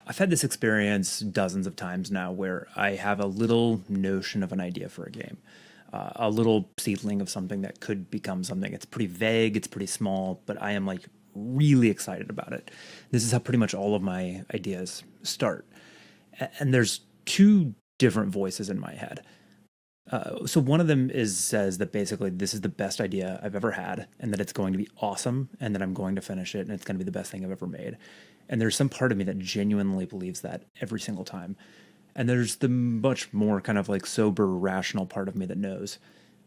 I've had this experience dozens of times now where I have a little notion of an idea for a game, a little seedling of something that could become something. It's pretty vague, it's pretty small, but I am like really excited about it. This is how pretty much all of my ideas start. And there's two different voices in my head. So one of them says that basically this is the best idea I've ever had, and that it's going to be awesome, and that I'm going to finish it, and it's going to be the best thing I've ever made. And there's some part of me that genuinely believes that every single time. And there's the much more kind of like sober, rational part of me that knows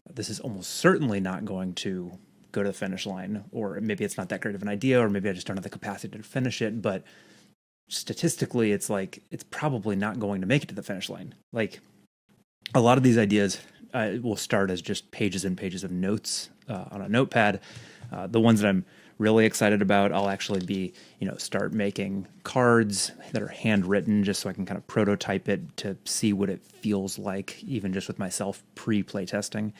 this is almost certainly not going to go to the finish line, or maybe it's not that great of an idea, or maybe I just don't have the capacity to finish it. But statistically, it's like it's probably not going to make it to the finish line. Like a lot of these ideas will start as just pages and pages of notes on a notepad. The ones that I'm really excited about, I'll actually be, start making cards that are handwritten just so I can kind of prototype it to see what it feels like, even just with myself pre-play testing.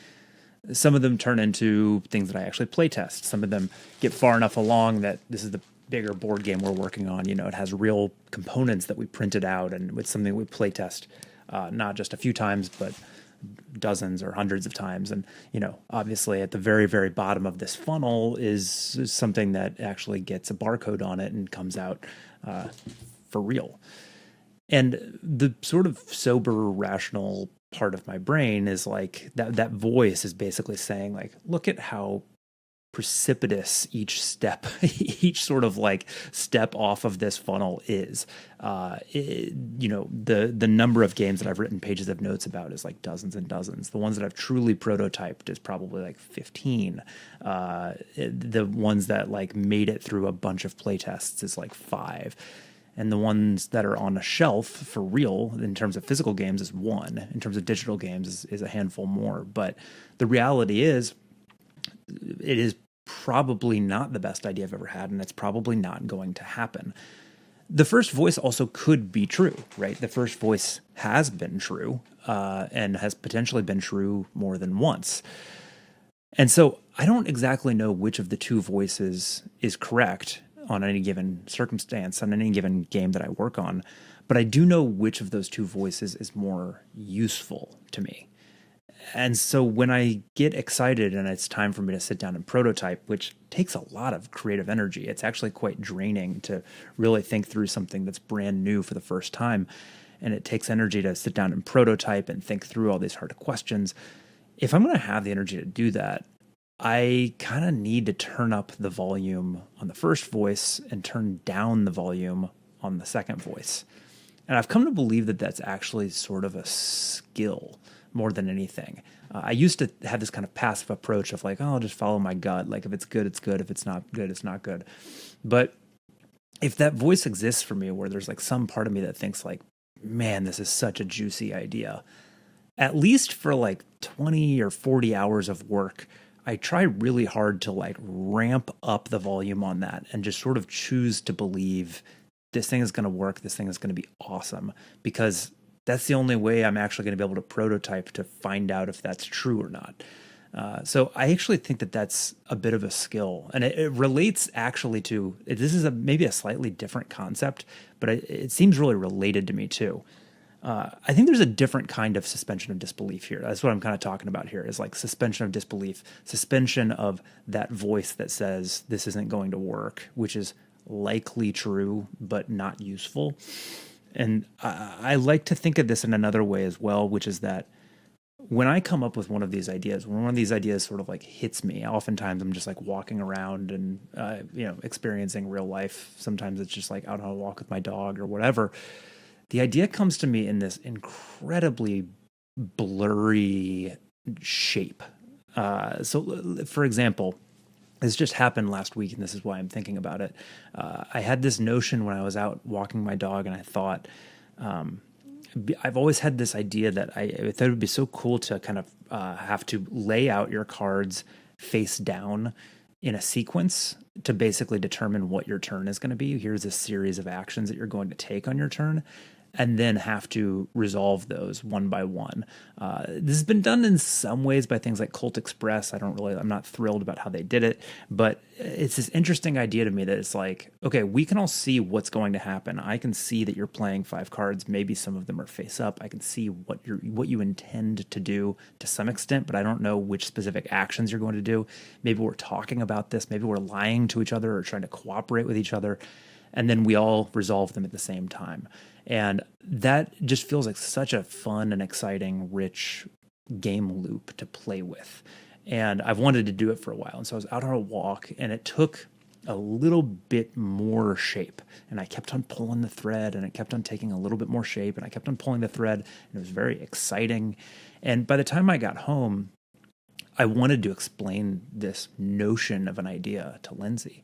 Some of them turn into things that I actually play test. Some of them get far enough along that this is the bigger board game we're working on. It has real components that we printed out, and it's something we play test not just a few times, but dozens or hundreds of times. And, obviously at the very, very bottom of this funnel is something that actually gets a barcode on it and comes out for real. And the sort of sober, rational part of my brain is like that voice is basically saying like, look at how precipitous each step, each sort of like step off of this funnel is. The number of games that I've written pages of notes about is like dozens and dozens. The ones that I've truly prototyped is probably like 15. The ones that like made it through a bunch of play tests is like 5. And the ones that are on a shelf for real in terms of physical games is 1. In terms of digital games is a handful more. But the reality is, it is probably not the best idea I've ever had, and it's probably not going to happen. The first voice also could be true, right? The first voice has been true and has potentially been true more than once. And so I don't exactly know which of the two voices is correct on any given circumstance, on any given game that I work on, but I do know which of those two voices is more useful to me. And so when I get excited and it's time for me to sit down and prototype, which takes a lot of creative energy, it's actually quite draining to really think through something that's brand new for the first time. And it takes energy to sit down and prototype and think through all these hard questions. If I'm going to have the energy to do that, I kind of need to turn up the volume on the first voice and turn down the volume on the second voice. And I've come to believe that that's actually sort of a skill more than anything. I used to have this kind of passive approach of like, oh, I'll just follow my gut. Like if it's good, it's good. If it's not good, it's not good. But if that voice exists for me where there's like some part of me that thinks like, man, this is such a juicy idea, at least for like 20 or 40 hours of work, I try really hard to like ramp up the volume on that and just sort of choose to believe this thing is going to work. This thing is going to be awesome, because that's the only way I'm actually going to be able to prototype to find out if that's true or not. So I actually think that that's a bit of a skill, and it relates actually to, this is maybe a slightly different concept, but it seems really related to me too. I think there's a different kind of suspension of disbelief here. That's what I'm kind of talking about here, is like suspension of disbelief, suspension of that voice that says this isn't going to work, which is likely true, but not useful. And I like to think of this in another way as well, which is that when I come up with one of these ideas, when one of these ideas sort of like hits me, oftentimes I'm just like walking around and, experiencing real life. Sometimes it's just like out on a walk with my dog or whatever. The idea comes to me in this incredibly blurry shape. So for example, this just happened last week, and this is why I'm thinking about it. I had this notion when I was out walking my dog, and I thought, I've always had this idea that I thought it would be so cool to kind of have to lay out your cards face down in a sequence to basically determine what your turn is going to be. Here's a series of actions that you're going to take on your turn, and then have to resolve those one by one. This has been done in some ways by things like Colt Express. I'm not thrilled about how they did it, but it's this interesting idea to me that it's like, okay, we can all see what's going to happen. I can see that you're playing 5 cards. Maybe some of them are face up. I can see what you intend to do to some extent, but I don't know which specific actions you're going to do. Maybe we're talking about this. Maybe we're lying to each other or trying to cooperate with each other. And then we all resolve them at the same time. And that just feels like such a fun and exciting, rich game loop to play with. And I've wanted to do it for a while. And so I was out on a walk, and it took a little bit more shape. And I kept on pulling the thread, and it kept on taking a little bit more shape, and I kept on pulling the thread, and it was very exciting. And by the time I got home, I wanted to explain this notion of an idea to Lindsay.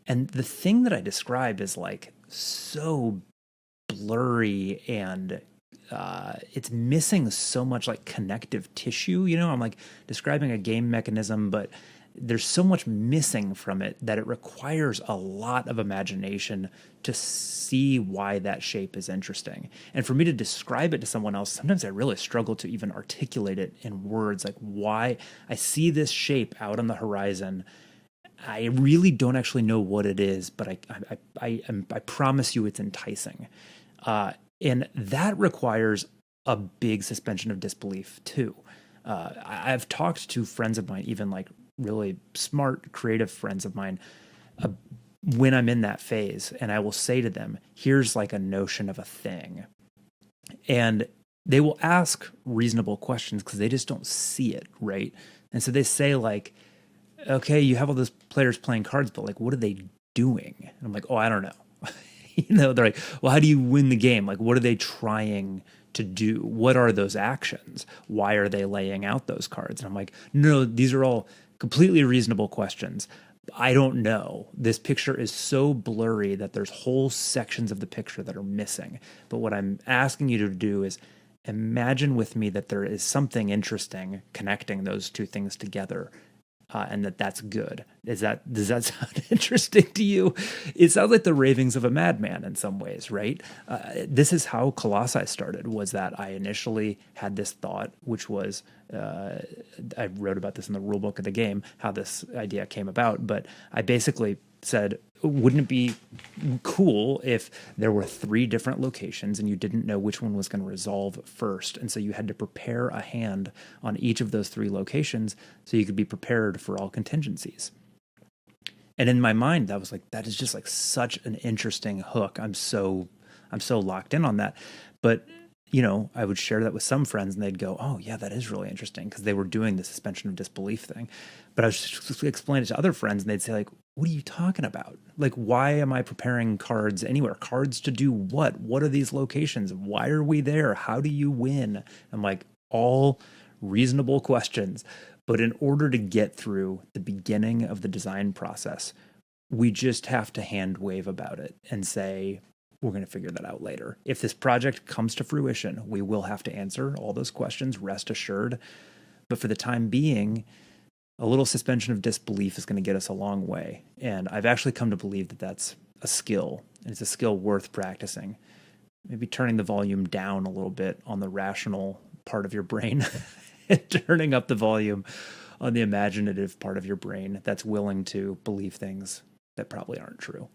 And the thing that I described is like so blurry, and it's missing so much like connective tissue. I'm like describing a game mechanism, but there's so much missing from it that it requires a lot of imagination to see why that shape is interesting. And for me to describe it to someone else, sometimes I really struggle to even articulate it in words, like why I see this shape out on the horizon. I really don't actually know what it is, but I promise you it's enticing. And that requires a big suspension of disbelief too. I've talked to friends of mine, even like really smart, creative friends of mine, when I'm in that phase, and I will say to them, here's like a notion of a thing. And they will ask reasonable questions because they just don't see it, right? And so they say like, okay, you have all those players playing cards, but like, what are they doing? And I'm like, oh, I don't know. They're like, well, how do you win the game? Like, what are they trying to do? What are those actions? Why are they laying out those cards? And I'm like, no, these are all completely reasonable questions. I don't know. This picture is so blurry that there's whole sections of the picture that are missing. But what I'm asking you to do is imagine with me that there is something interesting connecting those two things together. And that's good. Does that sound interesting to you? It sounds like the ravings of a madman in some ways, right? This is how Colossi started, was that I initially had this thought, which was, I wrote about this in the rule book of the game, how this idea came about, but I basically said, wouldn't it be cool if there were 3 different locations and you didn't know which one was going to resolve first? And so you had to prepare a hand on each of those 3 locations so you could be prepared for all contingencies. And in my mind, that is just like such an interesting hook. I'm so locked in on that. But I would share that with some friends and they'd go, oh yeah, that is really interesting, because they were doing the suspension of disbelief thing. But I was just explaining it to other friends and they'd say like, what are you talking about? Like, why am I preparing cards anywhere? Cards to do what? What are these locations? Why are we there? How do you win? I'm like, all reasonable questions. But in order to get through the beginning of the design process, we just have to hand wave about it and say, we're going to figure that out later. If this project comes to fruition, we will have to answer all those questions, rest assured. But for the time being, a little suspension of disbelief is going to get us a long way. And I've actually come to believe that that's a skill, and it's a skill worth practicing. Maybe turning the volume down a little bit on the rational part of your brain and turning up the volume on the imaginative part of your brain that's willing to believe things that probably aren't true.